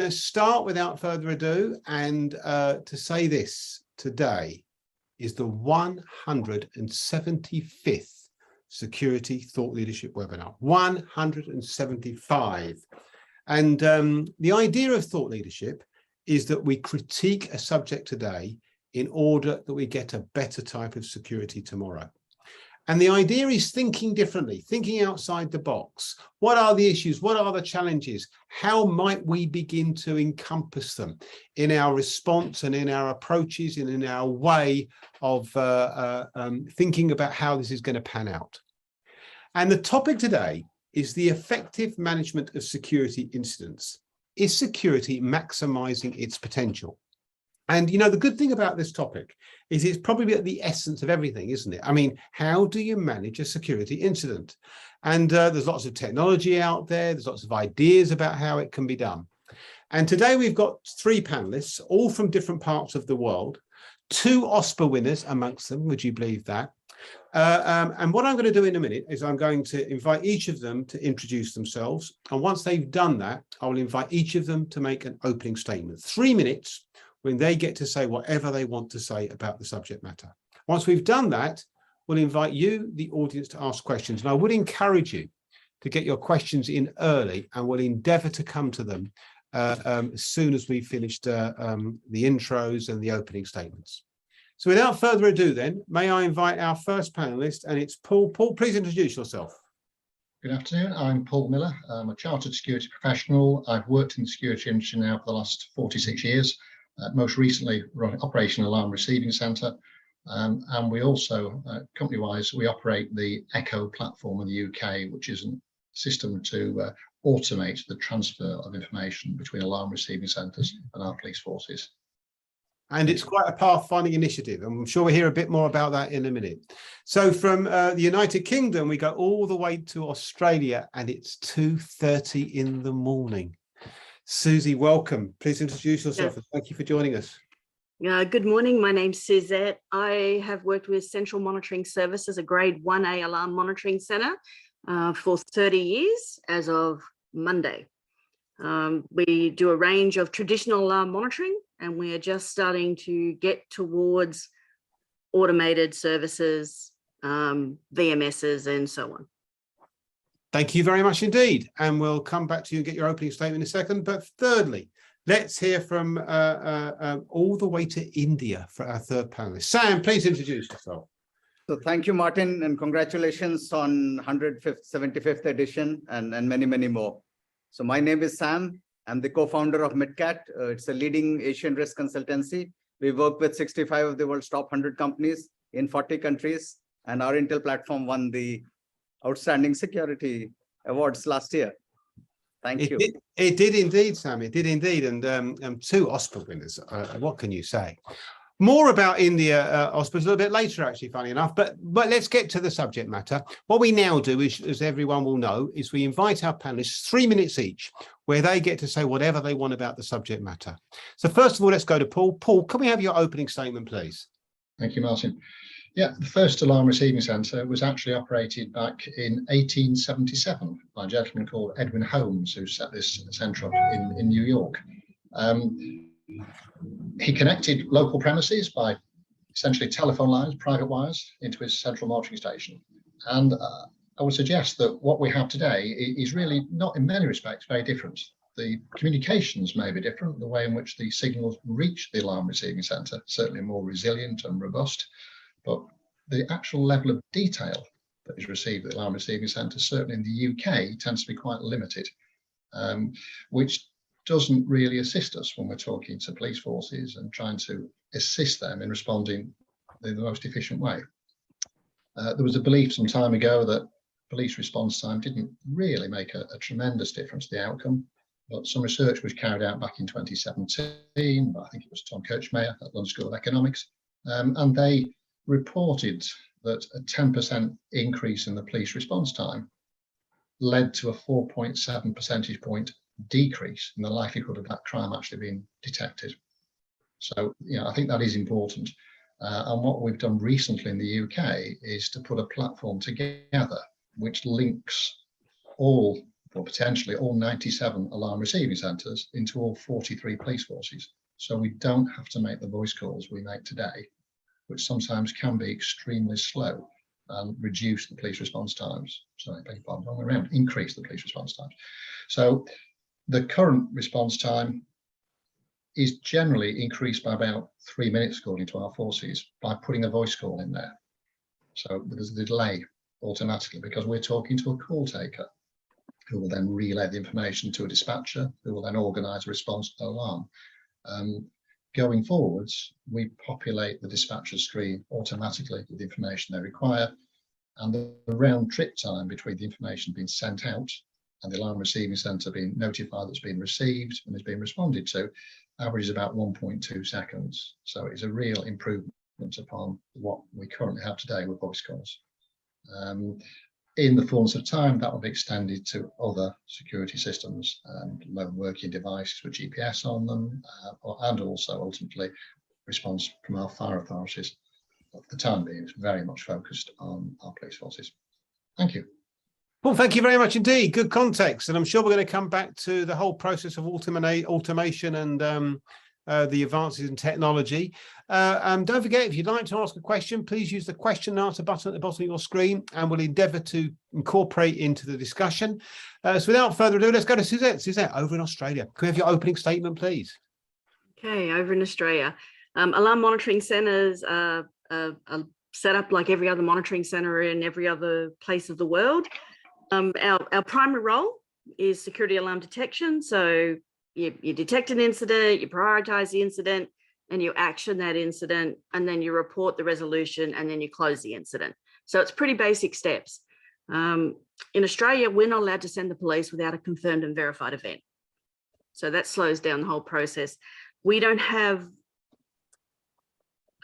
to start without further ado and to say this: today is the 175th Security Thought Leadership webinar. 175. And the idea of thought leadership is that we critique a subject today in order that we get a better type of security tomorrow. And the idea is thinking differently, thinking outside the box. What are the issues? What are the challenges? How might we begin to encompass them in our response and in our approaches and in our way of thinking about how this is going to pan out? And the topic today is the effective management of security incidents. Is security maximizing its potential? And, you know, the good thing about this topic is it's probably at the essence of everything, isn't it? I mean, how do you manage a security incident? And there's lots of technology out there. There's lots of ideas about how it can be done. And today we've got 3 panelists, all from different parts of the world, 2 OSPA winners amongst them. Would you believe that? And what I'm going to do in a minute is I'm going to invite each of them to introduce themselves. And once they've done that, I will invite each of them to make an opening statement. 3 minutes when they get to say whatever they want to say about the subject matter. Once we've done that, we'll invite you, the audience, to ask questions. And I would encourage you to get your questions in early, and we'll endeavour to come to them as soon as we've finished the intros and the opening statements. So without further ado then, may I invite our first panellist, and it's Paul. Paul, please introduce yourself. Good afternoon, I'm Paul Miller. I'm a chartered security professional. I've worked in the security industry now for the last 46 years. Most recently run Operation Alarm Receiving Centre, and we also, company-wise, we operate the ECHO platform in the UK, which is a system to automate the transfer of information between alarm receiving centres and our police forces. And it's quite a pathfinding initiative, and I'm sure we'll hear a bit more about that in a minute. So from the United Kingdom, we go all the way to Australia, and it's 2:30 in the morning. Susie, welcome. Please introduce yourself, and thank you for joining us. Good morning. My name's Suzette. I have worked with Central Monitoring Services, a grade 1A alarm monitoring centre, for 30 years as of Monday. We do a range of traditional alarm monitoring, and we are just starting to get towards automated services, VMSs, and so on. Thank you very much indeed. And we'll come back to you and get your opening statement in a second. But thirdly, let's hear from all the way to India for our third panelist. Sam, please introduce yourself. So thank you, Martin, and congratulations on 175th edition and many, many more. So my name is Sam. I'm the co-founder of MitKat. It's a leading Asian risk consultancy. We work with 65 of the world's top 100 companies in 40 countries, and our Intel platform won the Outstanding Security Awards last year. Thank you. It did indeed, Sam. It did indeed. And 2 OSPA winners. What can you say? More about India, OSPA, a little bit later, actually, funny enough. But let's get to the subject matter. What we now do is, as everyone will know, is we invite our panelists 3 minutes each, where they get to say whatever they want about the subject matter. So first of all, let's go to Paul. Paul, can we have your opening statement, please? Thank you, Martin. Yeah, the first alarm receiving centre was actually operated back in 1877 by a gentleman called Edwin Holmes, who set this centre up in New York. He connected local premises by essentially telephone lines, private wires, into his central monitoring station. And I would suggest that what we have today is really not, in many respects, very different. The communications may be different, the way in which the signals reach the alarm receiving centre, certainly more resilient and robust. But the actual level of detail that is received at the alarm receiving centre, certainly in the UK, tends to be quite limited, which doesn't really assist us when we're talking to police forces and trying to assist them in responding in the most efficient way. There was a belief some time ago that police response time didn't really make a tremendous difference to the outcome, but some research was carried out back in 2017, I think it was Tom Kirchmeier at London School of Economics, and they reported that a 10% increase in the police response time led to a 4.7 percentage point decrease in the likelihood of that crime actually being detected. So, I think that is important. And what we've done recently in the UK is to put a platform together which links all or potentially all 97 alarm receiving centres into all 43 police forces. So we don't have to make the voice calls we make today, which sometimes can be extremely slow and reduce the police response times. Sorry, beg your pardon, wrong way around, increase the police response times. So the current response time is generally increased by about 3 minutes, according to our forces, by putting a voice call in there. So there's a delay automatically because we're talking to a call taker who will then relay the information to a dispatcher who will then organise a response to the alarm. Going forwards, we populate the dispatcher screen automatically with the information they require, and the round trip time between the information being sent out and the alarm receiving centre being notified that's been received and is being responded to averages about 1.2 seconds. So it's a real improvement upon what we currently have today with voice calls. In the fullness of time, that will be extended to other security systems and lone working devices with GPS on them, and also ultimately response from our fire authorities. At the time being, it's very much focused on our police forces. Thank you. Well, thank you very much indeed. Good context. And I'm sure we're going to come back to the whole process of automation and the advances in technology. Don't forget, if you'd like to ask a question, please use the question and answer button at the bottom of your screen, and we'll endeavour to incorporate into the discussion. So without further ado, let's go to Suzette. Suzette, over in Australia. Can we have your opening statement, please? Okay, over in Australia. Alarm monitoring centres are set up like every other monitoring centre in every other place of the world. Our primary role is security alarm detection. So you detect an incident, you prioritise the incident, and you action that incident, and then you report the resolution, and then you close the incident. So it's pretty basic steps. In Australia, we're not allowed to send the police without a confirmed and verified event. So that slows down the whole process. We don't have,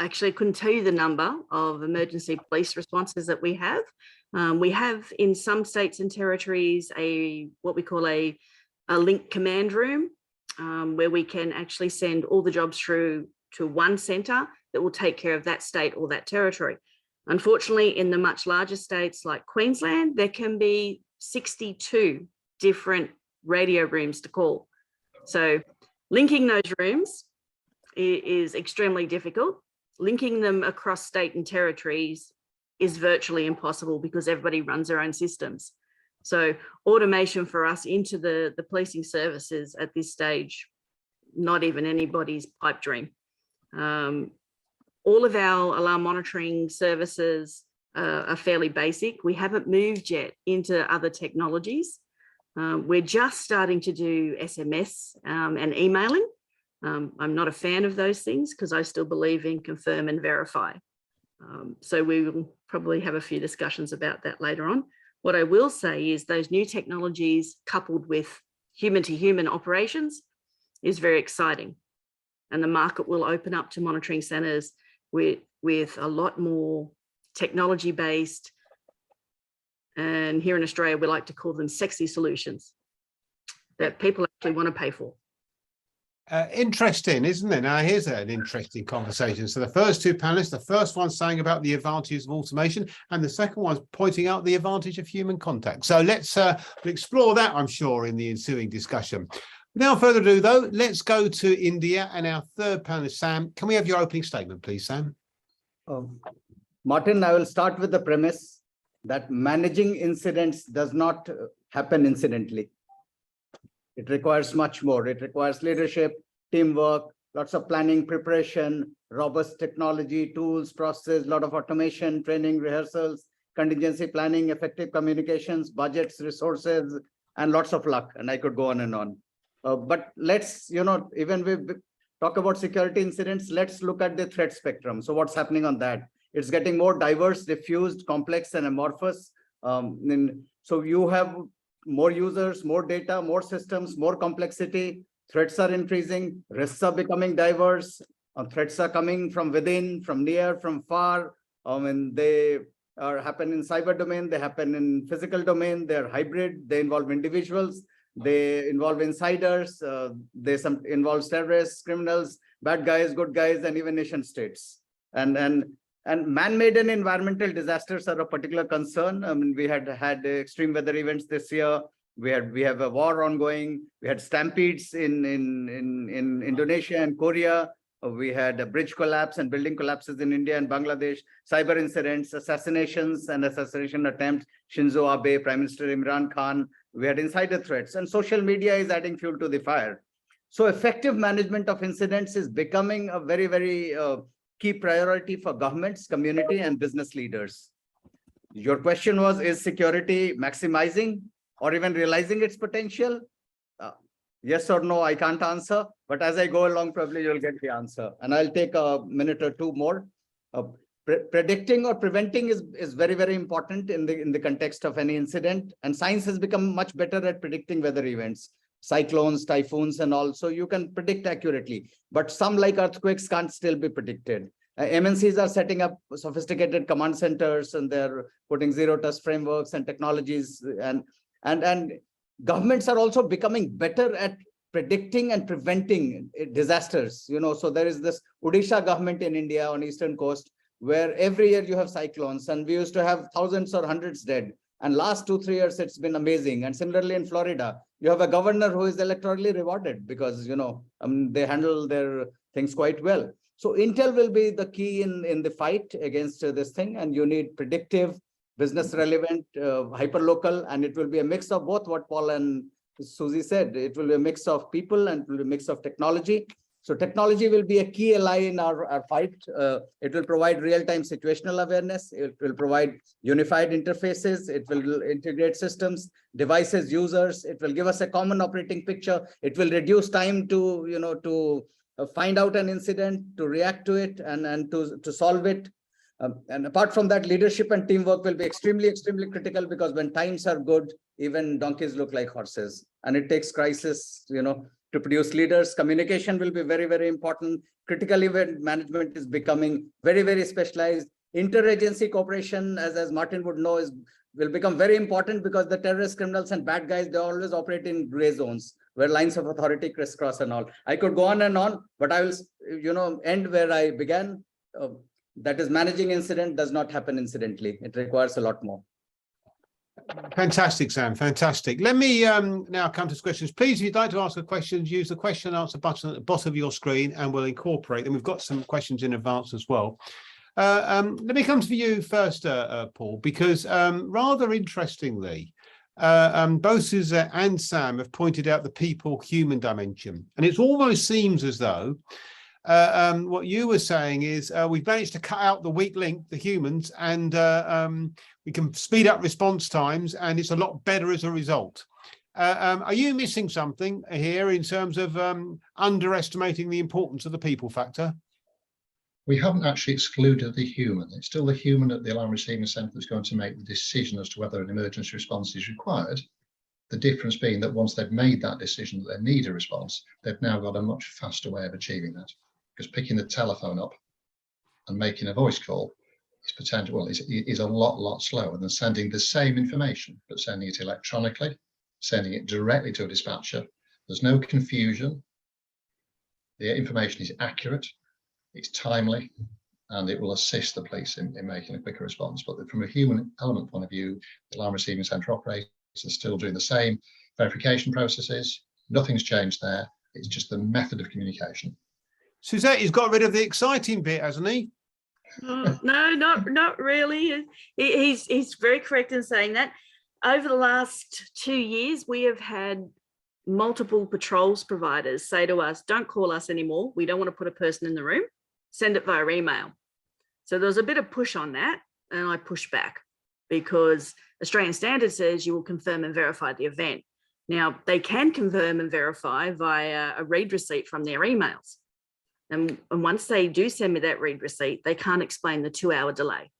actually, I couldn't tell you the number of emergency police responses that we have. We have in some states and territories what we call a link command room, where we can actually send all the jobs through to one centre that will take care of that state or that territory. Unfortunately, in the much larger states like Queensland, there can be 62 different radio rooms to call. So linking those rooms is extremely difficult. Linking them across state and territories is virtually impossible because everybody runs their own systems. So automation for us into the policing services at this stage, not even anybody's pipe dream. All of our alarm monitoring services are fairly basic. We haven't moved yet into other technologies. We're just starting to do SMS and emailing. I'm not a fan of those things because I still believe in confirm and verify. So we will probably have a few discussions about that later on. What I will say is those new technologies coupled with human-to-human operations is very exciting. And the market will open up to monitoring centres with a lot more technology-based, and here in Australia, we like to call them sexy solutions that people actually want to pay for. Interesting, isn't it? Now, here's an interesting conversation. So the first two panelists, the first one saying about the advantages of automation, and the second one's pointing out the advantage of human contact. So let's explore that, I'm sure, in the ensuing discussion. Without further ado, though, let's go to India and our third panelist, Sam. Can we have your opening statement, please, Sam? Martin, I will start with the premise that managing incidents does not happen incidentally. It requires much more. It requires leadership, teamwork, lots of planning, preparation, robust technology, tools, process, a lot of automation, training, rehearsals, contingency planning, effective communications, budgets, resources, and lots of luck. And I could go on and on. But let's, even we talk about security incidents, let's look at the threat spectrum. So what's happening on that? It's getting more diverse, diffused, complex, and amorphous. So you have more users, more data, more systems, more complexity. Threats are increasing, risks are becoming diverse. Threats are coming from within, from near, from far. And they happen in cyber domain, they happen in physical domain, they're hybrid, they involve individuals, they involve insiders, they involve terrorists, criminals, bad guys, good guys, and even nation states. And man-made and environmental disasters are a particular concern. I mean, we had extreme weather events this year. We have a war ongoing. We had stampedes in Indonesia and Korea. We had a bridge collapse and building collapses in India and Bangladesh, cyber incidents, assassinations and assassination attempts, Shinzo Abe, Prime Minister Imran Khan. We had insider threats, and social media is adding fuel to the fire. So effective management of incidents is becoming a very, very key priority for governments, community, and business leaders. Your question was, is security maximizing or even realizing its potential? Yes or no, I can't answer, but as I go along, probably you'll get the answer. And I'll take a minute or two more. Predicting or preventing is very, very important in the context of any incident. And science has become much better at predicting weather events, cyclones, typhoons, and all. So you can predict accurately, but some like earthquakes can't still be predicted. MNCs are setting up sophisticated command centers, and they're putting zero trust frameworks and technologies, and governments are also becoming better at predicting and preventing disasters. So there is this Odisha government in India on eastern coast, where every year you have cyclones, and we used to have thousands or hundreds dead. And last 2-3 years, it's been amazing. And similarly in Florida, you have a governor who is electorally rewarded because, they handle their things quite well. So Intel will be the key in the fight against this thing. And you need predictive, business relevant, hyperlocal, and it will be a mix of both what Paul and Susie said. It will be a mix of people and it will be a mix of technology. So technology will be a key ally in our fight. It will provide real-time situational awareness. It will provide unified interfaces. It will integrate systems, devices, users. It will give us a common operating picture. It will reduce time to find out an incident, to react to it, and to solve it. And apart from that, leadership and teamwork will be extremely, extremely critical, because when times are good, even donkeys look like horses. And it takes crisis, to produce leaders. Communication will be very, very important. Critical event management is becoming very, very specialized. Interagency cooperation, as Martin would know, will become very important, because the terrorist criminals and bad guys, they always operate in gray zones where lines of authority crisscross and all. I could go on and on, but I will, end where I began. That is, managing incident does not happen incidentally. It requires a lot more. Fantastic, Sam. Fantastic. Let me now come to questions. Please, if you'd like to ask a question, use the question and answer button at the bottom of your screen, and we'll incorporate them. We've got some questions in advance as well. Let me come to you first, Paul, because rather interestingly, both Suzette and Sam have pointed out the people-human dimension, and it almost seems as though what you were saying is we've managed to cut out the weak link, the humans, and we can speed up response times, and it's a lot better as a result. Are you missing something here in terms of underestimating the importance of the people factor? We haven't actually excluded the human. It's still the human at the alarm receiving centre that's going to make the decision as to whether an emergency response is required. The difference being that once they've made that decision that they need a response, they've now got a much faster way of achieving that. Because picking the telephone up and making a voice call is a lot slower than sending the same information, but sending it electronically, sending it directly to a dispatcher. There's no confusion. The information is accurate, it's timely, and it will assist the police in making a quicker response. But from a human element point of view, the alarm receiving centre operators are still doing the same verification processes. Nothing's changed there. It's just the method of communication. Suzette, he's got rid of the exciting bit, hasn't he? No, not really. He's very correct in saying that. Over the last 2 years, we have had multiple patrols providers say to us, don't call us anymore. We don't want to put a person in the room. Send it via email. So there was a bit of push on that, and I pushed back, because Australian Standard says you will confirm and verify the event. Now, they can confirm and verify via a read receipt from their emails. And once they do send me that read receipt, they can't explain the 2-hour delay.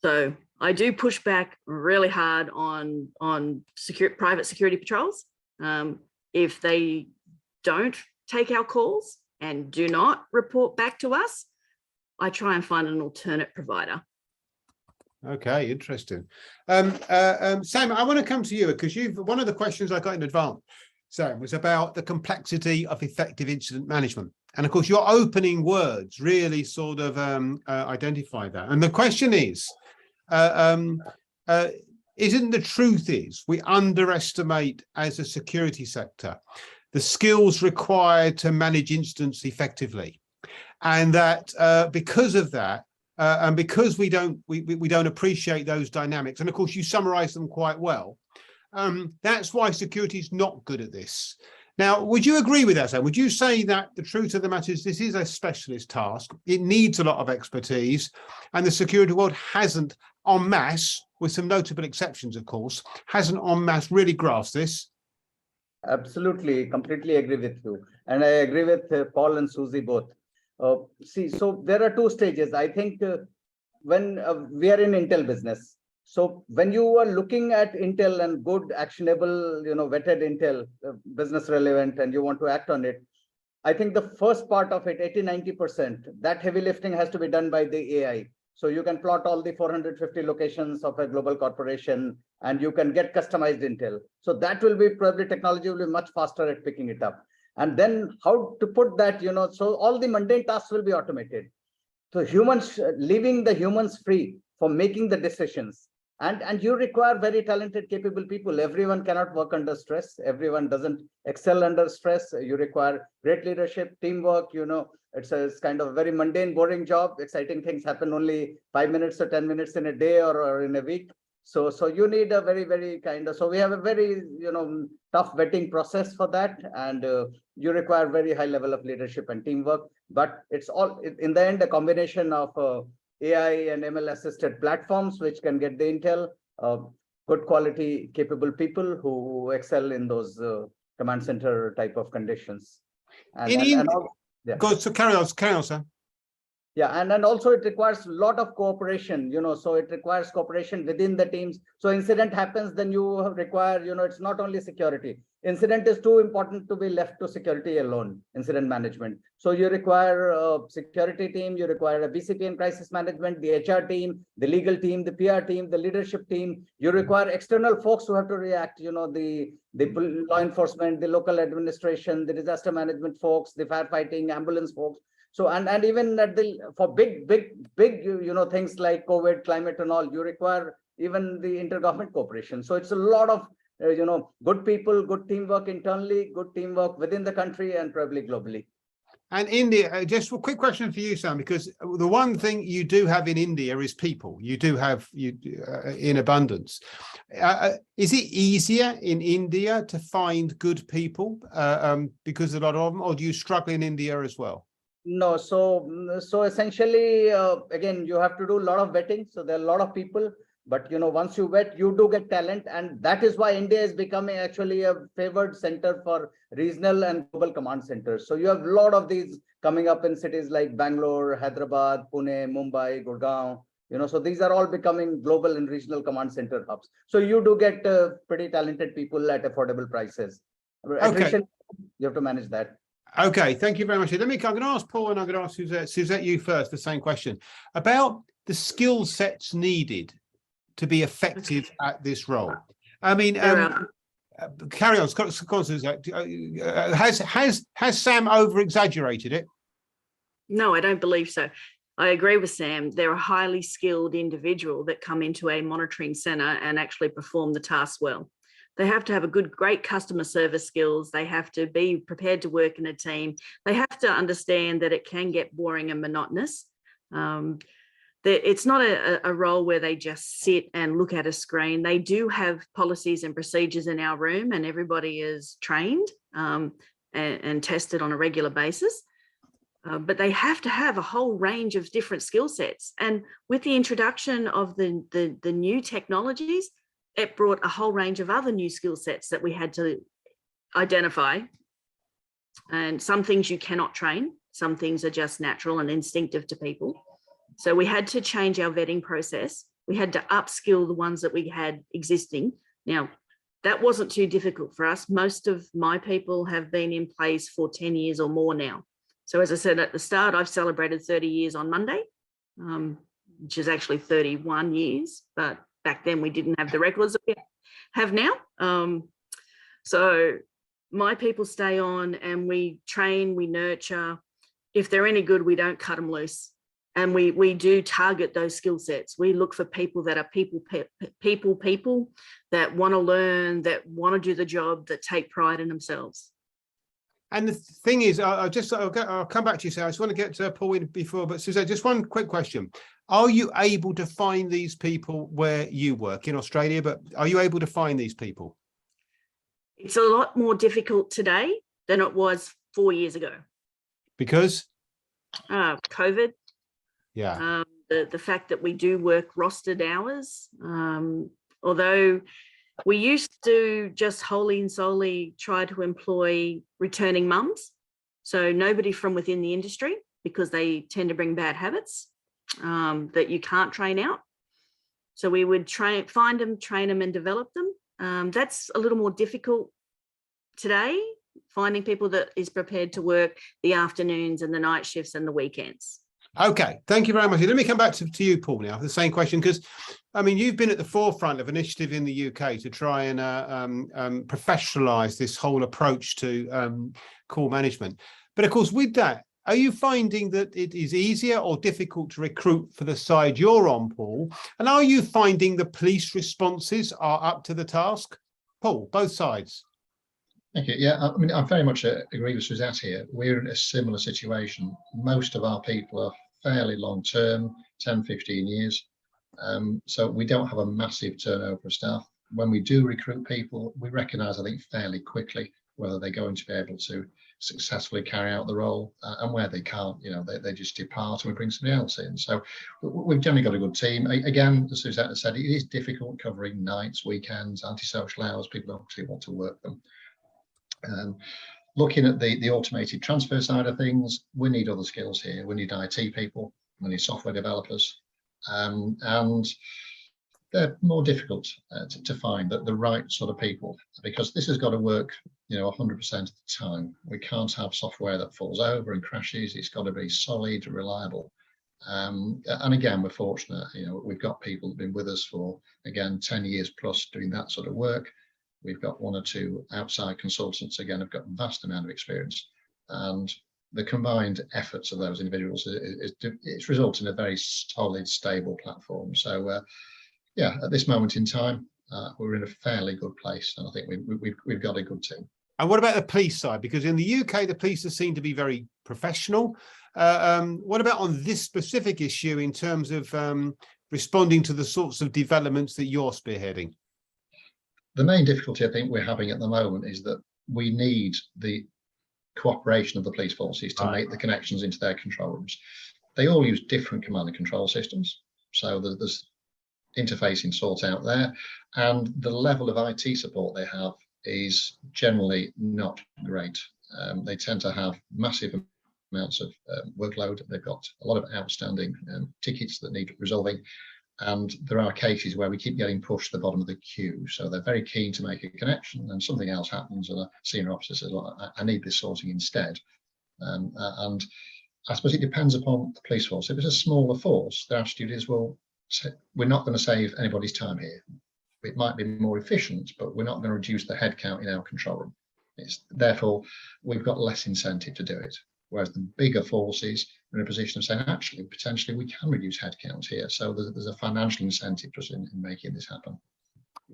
So I do push back really hard on private security patrols. If they don't take our calls and do not report back to us, I try and find an alternate provider. Okay, interesting. Sam, I want to come to you, because one of the questions I got in advance, Sam, was about the complexity of effective incident management. And of course, your opening words really sort of identify that. And the question is, isn't the truth is we underestimate as a security sector the skills required to manage incidents effectively, and that because of that, and because we don't appreciate those dynamics, and of course you summarize them quite well, that's why security is not good at this. Now, would you agree with that, Sam? Would you say that the truth of the matter is this is a specialist task, it needs a lot of expertise, and the security world hasn't en masse, with some notable exceptions of course, hasn't en masse really grasped this? Absolutely, completely agree with you. And I agree with Paul and Susie both. See, so there are two stages. I think when we are in Intel business, so when you are looking at Intel and good, actionable, vetted Intel, business relevant, and you want to act on it, I think the first part of it, 80–90%, that heavy lifting has to be done by the AI. So you can plot all the 450 locations of a global corporation, and you can get customized Intel. So that will be probably technology will be much faster at picking it up. And then how to put that, so all the mundane tasks will be automated. So humans, leaving the humans free for making the decisions. And you require very talented, capable people. Everyone cannot work under stress. Everyone doesn't excel under stress. You require great leadership, teamwork. It's kind of a very mundane, boring job. Exciting things happen only 5 minutes or 10 minutes in a day or in a week. So you need a very, very kind of, so we have a very, tough vetting process for that. And you require very high level of leadership and teamwork. But it's all, in the end, a combination of AI and ML assisted platforms, which can get the intel, good quality, capable people who excel in those command center type of conditions. So carry on, sir. Yeah, and also it requires a lot of cooperation, so it requires cooperation within the teams. So incident happens, then you require, it's not only security. Incident is too important to be left to security alone, incident management. So you require a security team, you require a BCP and crisis management, the HR team, the legal team, the PR team, the leadership team. You require external folks who have to react, the law enforcement, the local administration, the disaster management folks, the firefighting, ambulance folks. So and even at for big things like COVID, climate, and all, you require even the intergovernment cooperation. So it's a lot of good people, good teamwork internally, good teamwork within the country, and probably globally. And India, just a quick question for you, Sam, because the one thing you do have in India is people. You do have in abundance. Is it easier in India to find good people because a lot of them, or do you struggle in India as well? No, so essentially, again, you have to do a lot of vetting. So there are a lot of people, but once you vet, you do get talent, and that is why India is becoming actually a favored center for regional and global command centers. So you have a lot of these coming up in cities like Bangalore, Hyderabad, Pune, Mumbai, Gurgaon. So these are all becoming global and regional command center hubs. So you do get pretty talented people at affordable prices. Attrition, you have to manage that. Okay, thank you very much. I'm going to ask Paul, and I'm going to ask Suzette. Suzette, you first, the same question about the skill sets needed to be effective at this role. I mean, carry on, Suzette. Has Sam over-exaggerated it? No, I don't believe so. I agree with Sam. They're a highly skilled individual that come into a monitoring center and actually perform the task well. They have to have a great customer service skills. They have to be prepared to work in a team. They have to understand that it can get boring and monotonous. It's not a role where they just sit and look at a screen. They do have policies and procedures in our room, and everybody is trained and tested on a regular basis. But they have to have a whole range of different skill sets. And with the introduction of the new technologies, it brought a whole range of other new skill sets that we had to identify. And some things you cannot train. Some things are just natural and instinctive to people. So we had to change our vetting process. We had to upskill the ones that we had existing. Now, that wasn't too difficult for us. Most of my people have been in place for 10 years or more now. So as I said at the start, I've celebrated 30 years on Monday, which is actually 31 years, but back then we didn't have the records that we have now. So my people stay on and we train, we nurture. If they're any good, we don't cut them loose. And we do target those skill sets. We look for people that are people that want to learn, that want to do the job, that take pride in themselves. And the thing is, I'll come back to you, Sarah. I just want to get to Paul in before, but Suzette, just one quick question. Are you able to find these people where you work in Australia, but are you able to find these people? It's a lot more difficult today than it was 4 years ago. Because? COVID. Yeah. The fact that we do work rostered hours, although we used to just wholly and solely try to employ returning mums, so nobody from within the industry, because they tend to bring bad habits that you can't train out. So we would find them, train them and develop them. That's a little more difficult today, finding people that is prepared to work the afternoons and the night shifts and the weekends. Okay, thank you very much. Let me come back to you, Paul, now, the same question, because, I mean, you've been at the forefront of initiative in the UK to try and professionalise this whole approach to call management. But of course, with that, are you finding that it is easier or difficult to recruit for the side you're on, Paul? And are you finding the police responses are up to the task? Paul, both sides. Thank you. Yeah, I mean, I very much agree with Suzette here. We're in a similar situation. Most of our people are fairly long-term, 10, 15 years. So we don't have a massive turnover of staff. When we do recruit people, we recognise, I think, fairly quickly whether they're going to be able to successfully carry out the role, and where they can't, you know, they just depart and we bring somebody else in. So we've generally got a good team. Again, as Suzette has said, it is difficult covering nights, weekends, antisocial hours. People don't actually want to work them. Looking at the automated transfer side of things, we need other skills here. We need IT people, we need software developers, and they're more difficult to find the right sort of people, because this has got to work, you know, 100% of the time. We can't have software that falls over and crashes. It's got to be solid, reliable. And again, we're fortunate, you know, we've got people who've been with us for, again, 10 years plus doing that sort of work. We've got one or two outside consultants, again, have got a vast amount of experience. And the combined efforts of those individuals it's resulted in a very solid, stable platform. So, yeah, at this moment in time, we're in a fairly good place. And I think we've got a good team. And what about the police side? Because in the UK, the police are seen to be very professional. What about on this specific issue in terms of responding to the sorts of developments that you're spearheading? The main difficulty I think we're having at the moment is that we need the cooperation of the police forces to make the connections into their control rooms. They all use different command and control systems. So there's interfacing sort out there. And the level of IT support they have is generally not great. They tend to have massive amounts of workload. They've got a lot of outstanding tickets that need resolving. And there are cases where we keep getting pushed to the bottom of the queue. So they're very keen to make a connection, and something else happens and a senior officer says, well, I need this sorting instead. And I suppose it depends upon the police force. If it's a smaller force, their attitude is, well, we're not going to save anybody's time here. It might be more efficient, but we're not going to reduce the headcount in our control room. Therefore, we've got less incentive to do it. Whereas the bigger forces are in a position of saying, actually, potentially we can reduce headcount here. So there's a financial incentive just in making this happen.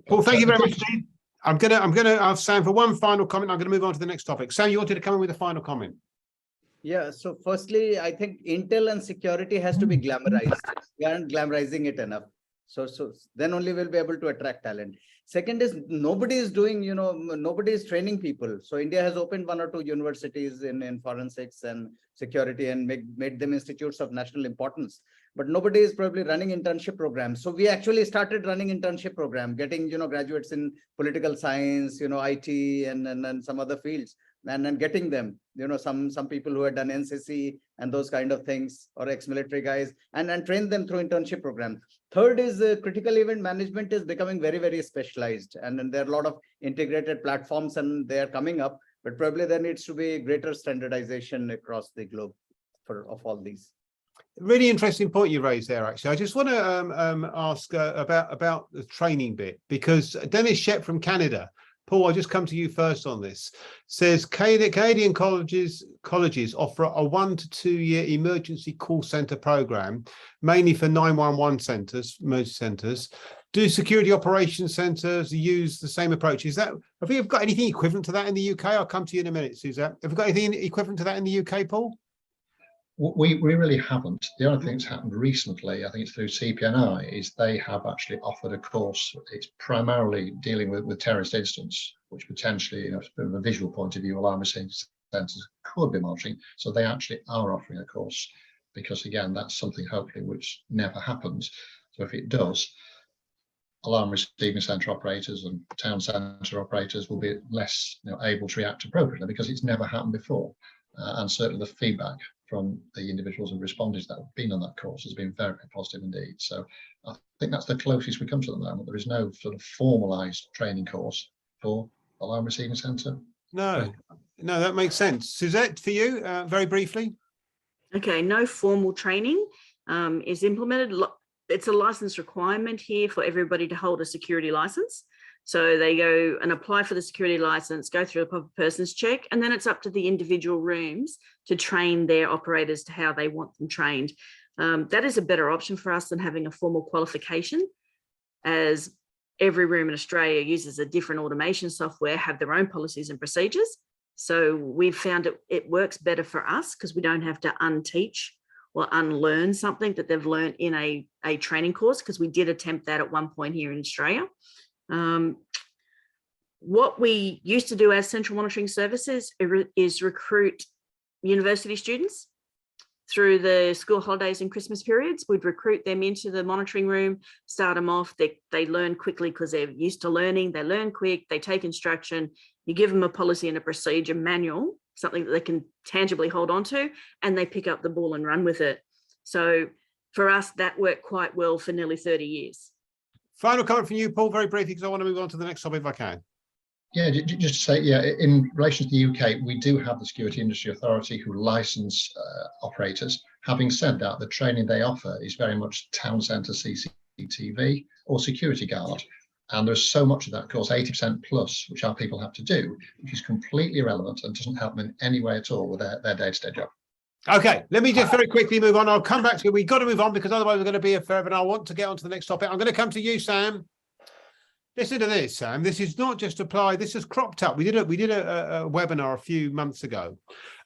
Paul, thank you very much, Steve. I'm gonna ask Sam for one final comment. I'm going to move on to the next topic. Sam, you wanted to come in with a final comment. Yeah, so firstly, I think intel and security has to be glamorized. We aren't glamorizing it enough. So then only we'll be able to attract talent. Second is nobody is doing, nobody is training people. So India has opened 1 or 2 universities in forensics and security and made them institutes of national importance. But nobody is probably running internship programs. So we actually started running internship program, getting, graduates in political science, IT and some other fields. And then getting them, some people who had done NCC and those kind of things, or ex-military guys, and train them through internship program. Third is critical event management is becoming very, very specialized. And then there are a lot of integrated platforms and they are coming up, but probably there needs to be greater standardization across the globe of all these. Really interesting point you raised there, actually. I just want to ask about the training bit, because Dennis Shep from Canada, Paul, I'll just come to you first on this, says Canadian colleges colleges offer a 1 to 2 year emergency call centre programme, mainly for 911 centres, emergency centres. Do security operations centres use the same approach? Have we got anything equivalent to that in the UK? I'll come to you in a minute, Suzette. Have we got anything equivalent to that in the UK, Paul? We really haven't. The only thing that's happened recently, I think it's through CPNI, is they have actually offered a course. It's primarily dealing with terrorist incidents, which potentially, from a visual point of view, alarm receiving centres could be monitoring. So they actually are offering a course, because again, that's something hopefully which never happens. So if it does, alarm receiving centre operators and town centre operators will be less able to react appropriately, because it's never happened before. And certainly the feedback from the individuals and responders that have been on that course has been very, very positive indeed. So I think that's the closest we come to the moment. There is no sort of formalised training course for alarm receiving centre. No, that makes sense. Suzette, for you, very briefly. Okay, no formal training is implemented. It's a license requirement here for everybody to hold a security license. So they go and apply for the security license, go through a proper person's check, and then it's up to the individual rooms to train their operators to how they want them trained. That is a better option for us than having a formal qualification, as every room in Australia uses a different automation software, have their own policies and procedures. So we've found it works better for us because we don't have to unteach or unlearn something that they've learned in a training course, because we did attempt that at one point here in Australia. What we used to do as Central Monitoring Services is recruit university students through the school holidays and Christmas periods. We'd recruit them into the monitoring room, start them off. They learn quickly because they're used to learning. They learn quick, they take instruction. You give them a policy and a procedure manual, something that they can tangibly hold on to, and they pick up the ball and run with it. So for us, that worked quite well for nearly 30 years. Final comment from you, Paul, very briefly, because I want to move on to the next topic if I can. Yeah, just to say, in relation to the UK, we do have the Security Industry Authority who license operators. Having said that, the training they offer is very much town centre CCTV or security guard. And there's so much of that course, 80% plus, which our people have to do, which is completely irrelevant and doesn't help them in any way at all with their day-to-day job. Okay, let me just very quickly move on. I'll come back to you. We've got to move on because otherwise we're going to be here forever. And I want to get on to the next topic. I'm going to come to you, Sam. Listen to this, Sam. This is not just applied. This has cropped up. We did a webinar a few months ago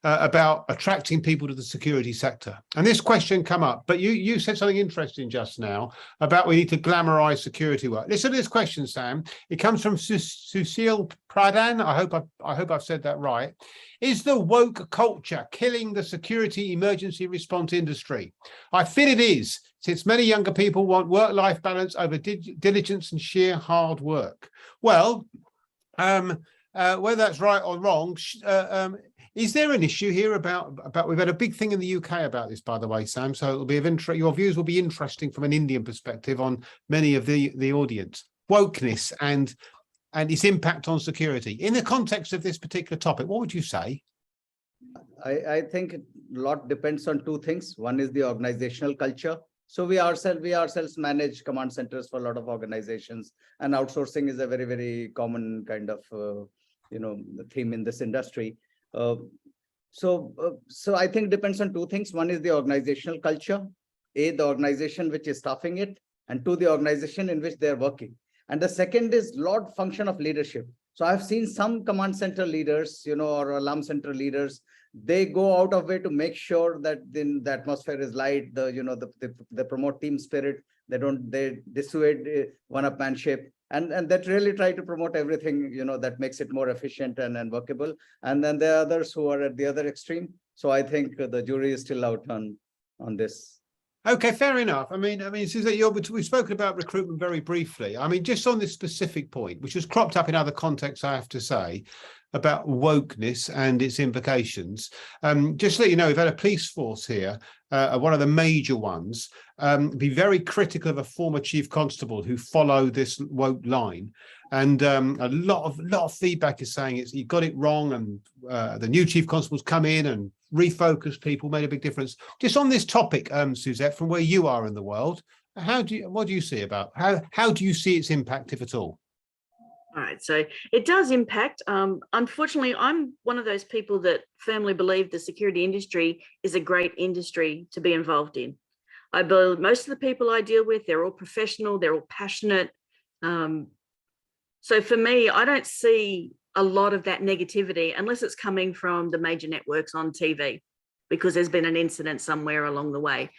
about attracting people to the security sector. And this question come up, but you said something interesting just now about we need to glamorize security work. Listen to this question, Sam. It comes from Susil Pradhan. I hope I've said that right. Is the woke culture killing the security emergency response industry? I feel it is, since many younger people want work-life balance over diligence and sheer hard work. Well, whether that's right or wrong, is there an issue here about we've had a big thing in the UK about this, by the way, Sam, so it'll be of interest. Your views will be interesting from an Indian perspective on many of the audience. Wokeness and its impact on security. In the context of this particular topic, what would you say? I think a lot depends on two things. One is the organizational culture. So we ourselves manage command centers for a lot of organizations, and outsourcing is a very, very common kind of theme in this industry. So I think it depends on two things. One is the organizational culture, the organization which is staffing it, and two, the organization in which they're working. And the second is lot function of leadership. So I've seen some command center leaders, or alarm center leaders, they go out of way to make sure that the atmosphere is light, they promote team spirit, they dissuade one-upmanship, and that really try to promote everything, that makes it more efficient and workable. And then there are others who are at the other extreme. So I think the jury is still out on this. Okay, fair enough. I mean, Suzette, we've spoken about recruitment very briefly. I mean, just on this specific point, which has cropped up in other contexts, I have to say, about wokeness and its implications. Just to let you know, we've had a police force here, one of the major ones, be very critical of a former chief constable who followed this woke line. And a lot of feedback is saying he got it wrong, and the new chief constables come in and refocus people, made a big difference. Just on this topic, Suzette, from where you are in the world, what do you see about how do you see its impact, if at all? All right, so it does impact. Unfortunately, I'm one of those people that firmly believe the security industry is a great industry to be involved in. I believe most of the people I deal with, they're all professional, they're all passionate. So for me, I don't see a lot of that negativity unless it's coming from the major networks on TV, because there's been an incident somewhere along the way.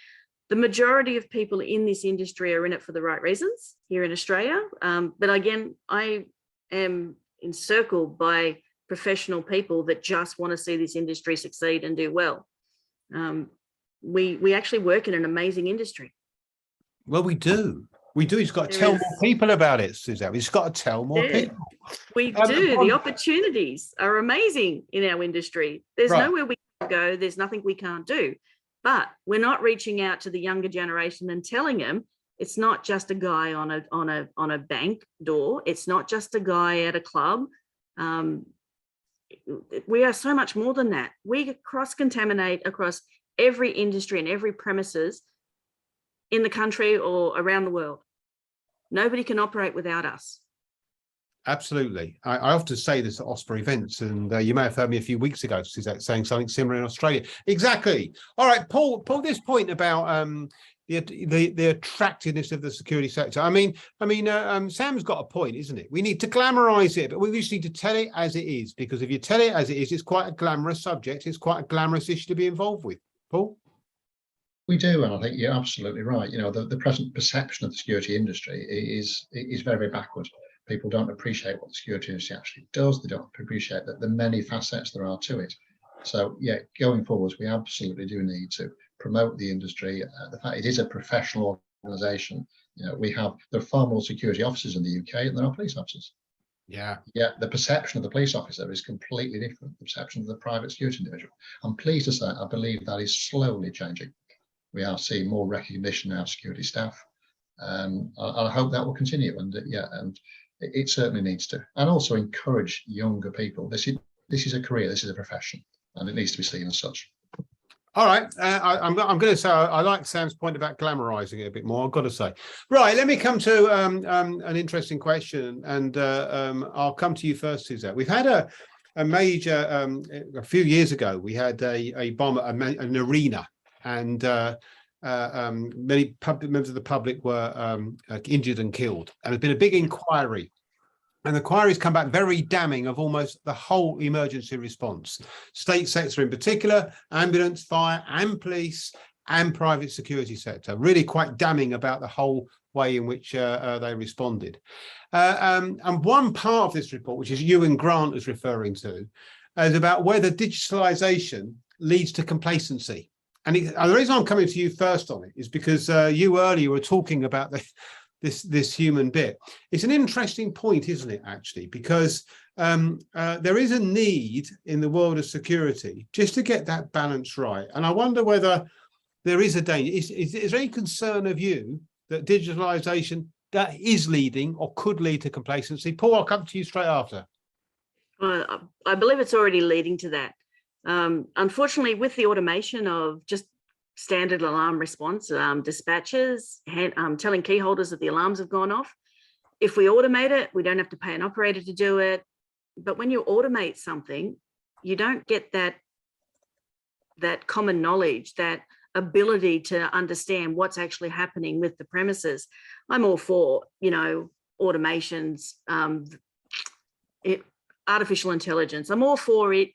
The majority of people in this industry are in it for the right reasons here in Australia. But again, I am encircled by professional people that just want to see this industry succeed and do well. We actually work in an amazing industry. Well, we do. We do. You've got to tell more people about it, Suzette. We've just got to tell more people. We do. The opportunities are amazing in our industry. There's nowhere we can go. There's nothing we can't do. But we're not reaching out to the younger generation and telling them it's not just a guy on a bank door. It's not just a guy at a club. We are so much more than that. We cross-contaminate across every industry and every premises in the country or around the world. Nobody can operate without us. Absolutely. I often say this at OSPRA events, and you may have heard me a few weeks ago, Suzette, saying something similar in Australia. Exactly. All right, Paul, this point about the attractiveness of the security sector. I mean, Sam's got a point, isn't it? We need to glamorize it, but we just need to tell it as it is, because if you tell it as it is, it's quite a glamorous subject. It's quite a glamorous issue to be involved with. Paul? We do, and I think you're absolutely right. You know, the present perception of the security industry is very, very backward. People don't appreciate what the security industry actually does. They don't appreciate that the many facets there are to it. So, yeah, going forwards, we absolutely do need to promote the industry. The fact it is a professional organisation. You know, there are far more security officers in the UK than there are police officers. Yeah. Yeah, the perception of the police officer is completely different. The perception of the private security individual. I'm pleased to say I believe that is slowly changing. We are seeing more recognition in our security staff. I hope that will continue. And and it certainly needs to. And also encourage younger people. This is a career. This is a profession, and it needs to be seen as such. All right, I'm going to say I like Sam's point about glamorizing it a bit more. I've got to say, right. Let me come to an interesting question, and I'll come to you first, Suzette. We've had a major a few years ago. We had a bomb at an arena, and many members of the public were injured and killed. And there's been a big inquiry. And the inquiry's come back very damning of almost the whole emergency response, state sector in particular, ambulance, fire and police and private security sector, really quite damning about the whole way in which they responded. And one part of this report, which is Ewan Grant is referring to, is about whether digitalisation leads to complacency. And the reason I'm coming to you first on it is because you earlier were talking about this human bit. It's an interesting point, isn't it, actually, because there is a need in the world of security just to get that balance right. And I wonder whether there is a danger. Is there any concern of you that digitalisation that is leading or could lead to complacency? Paul, I'll come to you straight after. I believe it's already leading to that. Unfortunately, with the automation of just standard alarm response, dispatches, telling key holders that the alarms have gone off. If we automate it, we don't have to pay an operator to do it. But when you automate something, you don't get that common knowledge, that ability to understand what's actually happening with the premises. I'm all for, automations, artificial intelligence. I'm all for it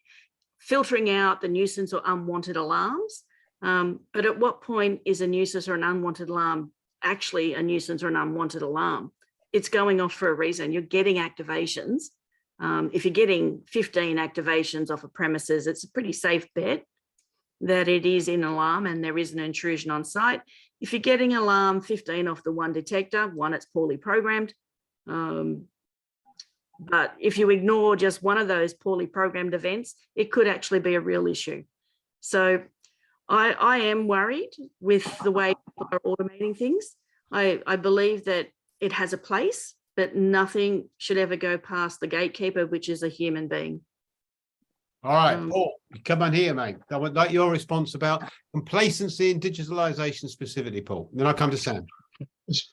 filtering out the nuisance or unwanted alarms. But at what point is a nuisance or an unwanted alarm actually a nuisance or an unwanted alarm? It's going off for a reason. You're getting activations. If you're getting 15 activations off a premises, it's a pretty safe bet that it is an alarm and there is an intrusion on site. If you're getting alarm 15 off the one detector, one, it's poorly programmed. But if you ignore just one of those poorly programmed events, it could actually be a real issue. So I am worried with the way people are automating things. I believe that it has a place, but nothing should ever go past the gatekeeper, which is a human being. All right, Paul, come on here, mate. I would like your response about complacency and digitalisation specifically, Paul. Then I'll come to Sam.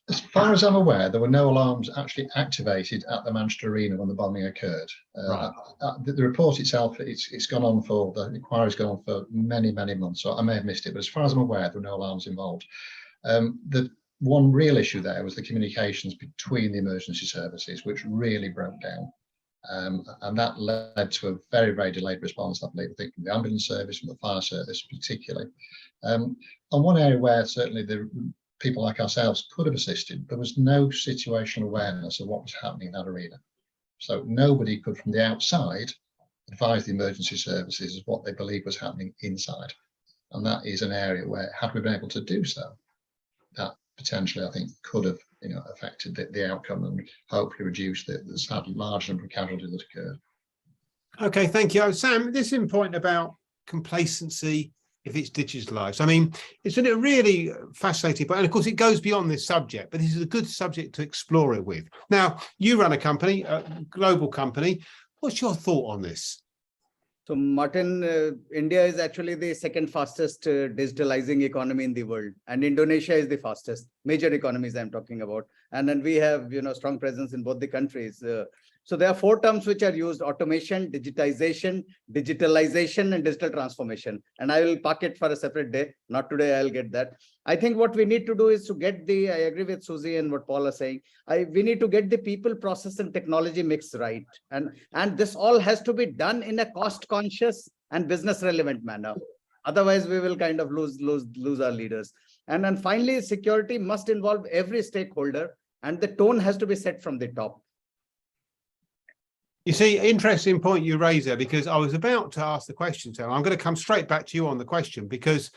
As far as I'm aware, there were no alarms actually activated at the Manchester Arena when the bombing occurred. Right. The report itself, it's gone on for, the inquiry's gone on for many, many months, so I may have missed it, but as far as I'm aware, there were no alarms involved. The one real issue there was the communications between the emergency services, which really broke down. And that led to a very, very delayed response, I believe, I think from the ambulance service, from the fire service particularly. And one area where certainly the people like ourselves could have assisted, there was no situational awareness of what was happening in that arena. So nobody could from the outside advise the emergency services of what they believed was happening inside. And that is an area where, had we been able to do so, that potentially, I think, could have affected the outcome and hopefully reduced the sad large number of casualties that occurred. Okay, thank you. Sam, this point about complacency, if it's digitalized, I mean, it's a really fascinating point. And of course, it goes beyond this subject, but this is a good subject to explore it with. Now, you run a company, a global company. What's your thought on this? So Martin, India is actually the second fastest digitalizing economy in the world, and Indonesia is the fastest. Major economies I'm talking about, and then we have strong presence in both the countries. So there are 4 terms which are used: automation, digitization, digitalization, and digital transformation. And I will park it for a separate day. Not today, I'll get that. I think what we need to do is to get I agree with Susie and what Paul is saying. We need to get the people, process, and technology mix right. And this all has to be done in a cost conscious and business relevant manner. Otherwise, we will kind of lose our leaders. And then finally, security must involve every stakeholder, and the tone has to be set from the top. You see, interesting point you raise there, because I was about to ask the question, so I'm going to come straight back to you on the question, because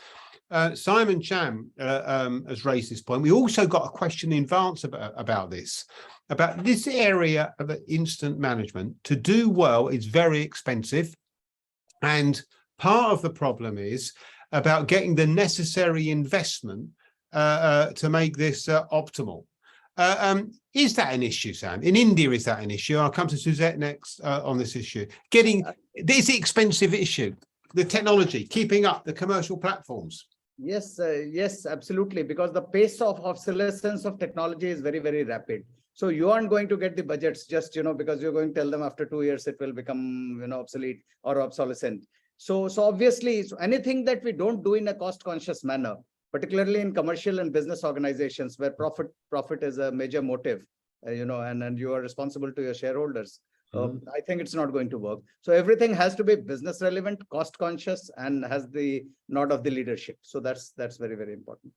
Simon Cham has raised this point. We also got a question in advance about this area of incident management. To do well is very expensive, and part of the problem is about getting the necessary investment to make this optimal. Is that an issue, Sam? In India, is that an issue? I'll come to Suzette next on this issue. Is the expensive issue, the technology, keeping up the commercial platforms? Yes, yes, absolutely. Because the pace of obsolescence of technology is very, very rapid. So you aren't going to get the budgets just, because you're going to tell them after 2 years it will become, obsolete or obsolescent. So obviously, anything that we don't do in a cost conscious manner, particularly in commercial and business organizations where profit is a major motive, and you are responsible to your shareholders. I think it's not going to work. So everything has to be business relevant, cost conscious, and has the nod of the leadership. So that's very, very important.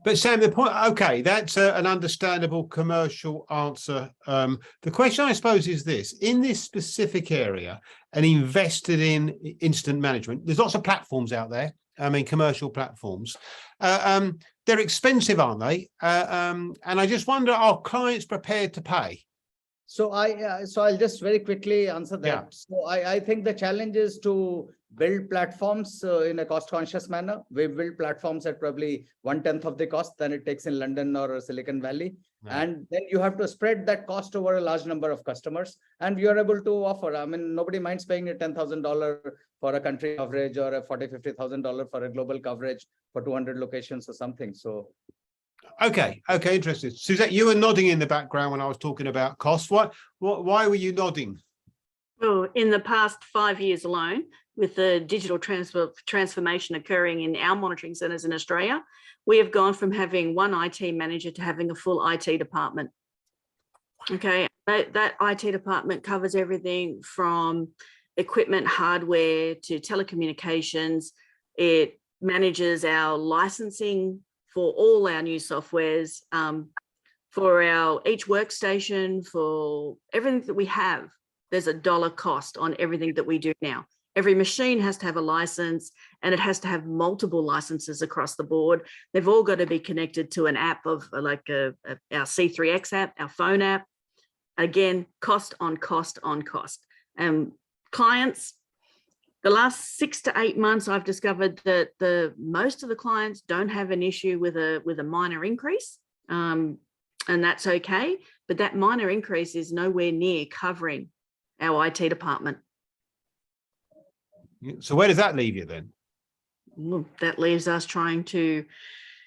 But Sam, the point, okay, that's an understandable commercial answer. The question, I suppose, is this: in this specific area and invested in incident management, there's lots of platforms out there. I mean, commercial platforms. They're expensive, aren't they? And I just wonder, are clients prepared to pay? So I'll just very quickly answer that. Yeah. So I think the challenge is to build platforms in a cost conscious manner. We build platforms at probably 1/10 of the cost than it takes in London or Silicon Valley. Right. And then you have to spread that cost over a large number of customers, and you're able to offer. I mean, nobody minds paying a $10,000 for a country coverage or a $40,000, $50,000 for a global coverage for 200 locations or something. So. Okay, interesting. Suzette, you were nodding in the background when I was talking about cost. Why were you nodding? Well, in the past 5 years alone, with the digital transformation occurring in our monitoring centres in Australia, we have gone from having one IT manager to having a full IT department. Okay, that IT department covers everything from equipment, hardware to telecommunications. It manages our licensing for all our new softwares, for each workstation, for everything that we have. There's a dollar cost on everything that we do now. Every machine has to have a license, and it has to have multiple licenses across the board. They've all got to be connected to an app of like our C3X app, our phone app. Again, cost on cost on cost. Clients, the last 6 to 8 months, I've discovered that most of the clients don't have an issue with a minor increase, and that's okay. But that minor increase is nowhere near covering our IT department. So where does that leave you then? That leaves us trying to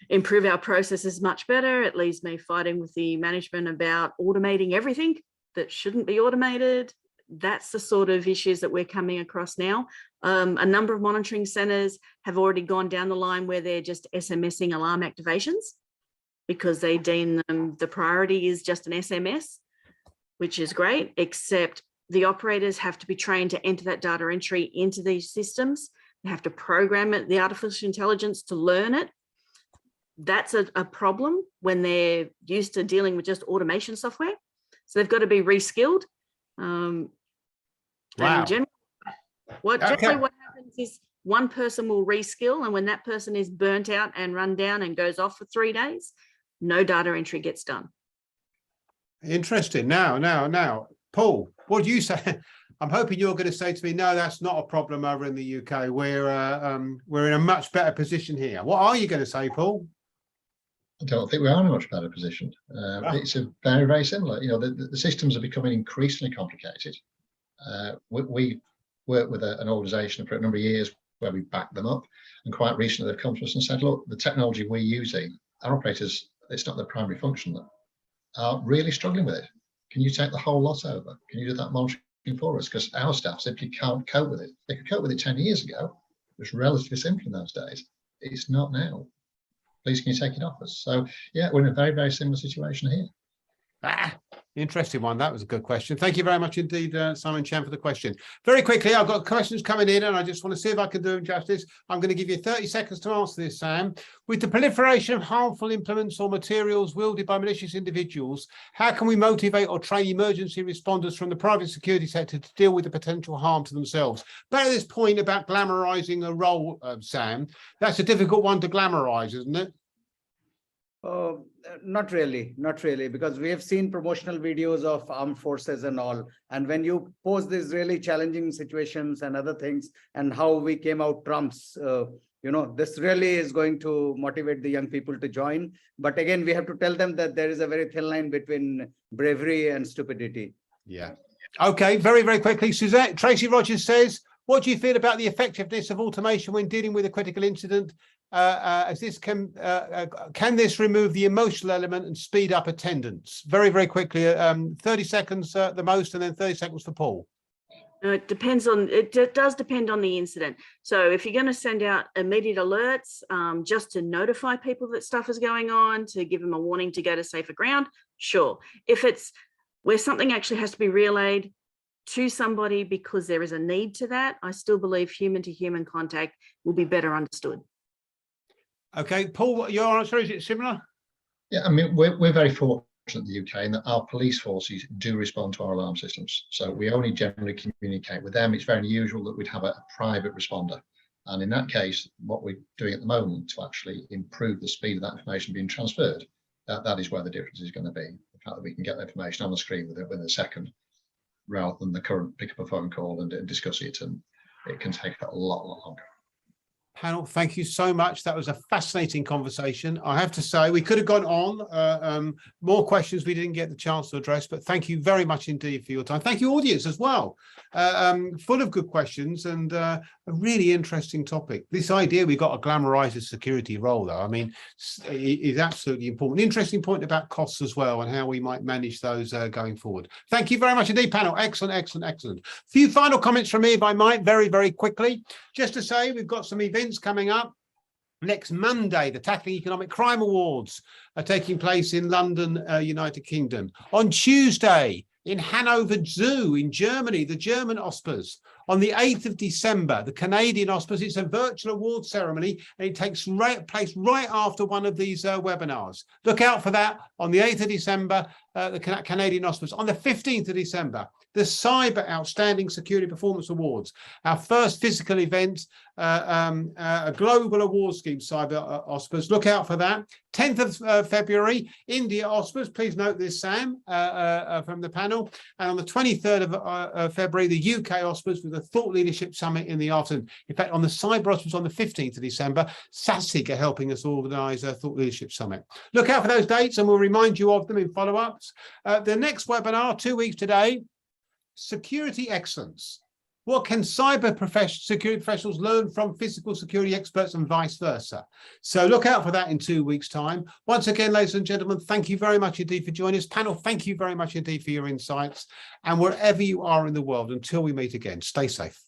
improve our processes much better. It leaves me fighting with the management about automating everything that shouldn't be automated. That's the sort of issues that we're coming across now. A number of monitoring centres have already gone down the line where they're just SMSing alarm activations because they deem them, the priority is just an SMS, which is great, except the operators have to be trained to enter that data entry into these systems. They have to program it, the artificial intelligence to learn it. That's a problem when they're used to dealing with just automation software. So they've got to be reskilled. Wow. Generally what happens is one person will reskill, and when that person is burnt out and run down and goes off for 3 days, no data entry gets done. Interesting. Now, Paul, what do you say? I'm hoping you're going to say to me, no, that's not a problem over in the UK. We're in a much better position here. What are you going to say, Paul? I don't think we are in a much better position. It's a very, very similar. You know, the systems are becoming increasingly complicated. We worked with an organisation for a number of years where we backed them up, and quite recently they've come to us and said, look, the technology we're using, our operators, it's not their primary function, that are really struggling with it. Can you take the whole lot over? Can you do that monitoring for us? Because our staff simply can't cope with it. They could cope with it 10 years ago. It was relatively simple in those days. It's not now. Please, can you take it off us? So yeah, we're in a very, very similar situation here. Interesting one. That was a good question. Thank you very much indeed, Simon Chan, for the question. Very quickly, I've got questions coming in and I just want to see if I can do them justice. I'm going to give you 30 seconds to answer this, Sam. With the proliferation of harmful implements or materials wielded by malicious individuals, how can we motivate or train emergency responders from the private security sector to deal with the potential harm to themselves? Back to this point about glamorizing a role, Sam, that's a difficult one to glamorize, isn't it? Not really, because we have seen promotional videos of armed forces and all. And when you pose these really challenging situations and other things and how we came out trumps, you know, this really is going to motivate the young people to join. But again, we have to tell them that there is a very thin line between bravery and stupidity. Yeah. Okay, very, very quickly, Suzette, Tracy Rogers says, what do you feel about the effectiveness of automation when dealing with a critical incident? As this can this remove the emotional element and speed up attendance? Very, very quickly, 30 seconds the most, and then 30 seconds for Paul. It does depend on the incident. So if you're going to send out immediate alerts just to notify people that stuff is going on, to give them a warning to go to safer ground, sure. If it's where something actually has to be relayed to somebody because there is a need to that, I still believe human to human contact will be better understood. Okay, Paul, your answer, is it similar? Yeah, I mean, we're very fortunate in the UK in that our police forces do respond to our alarm systems. So we only generally communicate with them. It's very unusual that we'd have a private responder. And in that case, what we're doing at the moment to actually improve the speed of that information being transferred, that is where the difference is going to be. The fact that we can get the information on the screen within a second, rather than the current pick up a phone call and discuss it, and it can take a lot longer. Panel, thank you so much. That was a fascinating conversation. I have to say, we could have gone on. More questions we didn't get the chance to address, but thank you very much indeed for your time. Thank you, audience, as well. Full of good questions and a really interesting topic. This idea we've got to glamorize a security role, though, I mean, is absolutely important. Interesting point about costs as well and how we might manage those going forward. Thank you very much indeed, panel. Excellent, excellent, excellent. A few final comments from me, if I might, very, very quickly. Just to say, we've got some events coming up. Next Monday, the Tackling Economic Crime Awards are taking place in London, United Kingdom. On Tuesday, in Hanover Zoo in Germany, the German Oscars. On the 8th of December, the Canadian Oscars. It's a virtual award ceremony and it takes place right after one of these webinars. Look out for that on the 8th of December, the Canadian Oscars. On the 15th of December, the Cyber Outstanding Security Performance Awards, our first physical event, a global award scheme, Cyber Oscars. Look out for that. 10th of February, India Oscars. Please note this, Sam, from the panel. And on the 23rd of February, the UK Oscars with a Thought Leadership Summit in the afternoon. In fact, on the Cyber Oscars on the 15th of December, SASIG are helping us organise a Thought Leadership Summit. Look out for those dates and we'll remind you of them in follow-ups. The next webinar, 2 weeks today, Security Excellence. What can security professionals learn from physical security experts and vice versa? So look out for that in 2 weeks' time. Once again, ladies and gentlemen, thank you very much indeed for joining us. Panel, thank you very much indeed for your insights. And wherever you are in the world, until we meet again, stay safe.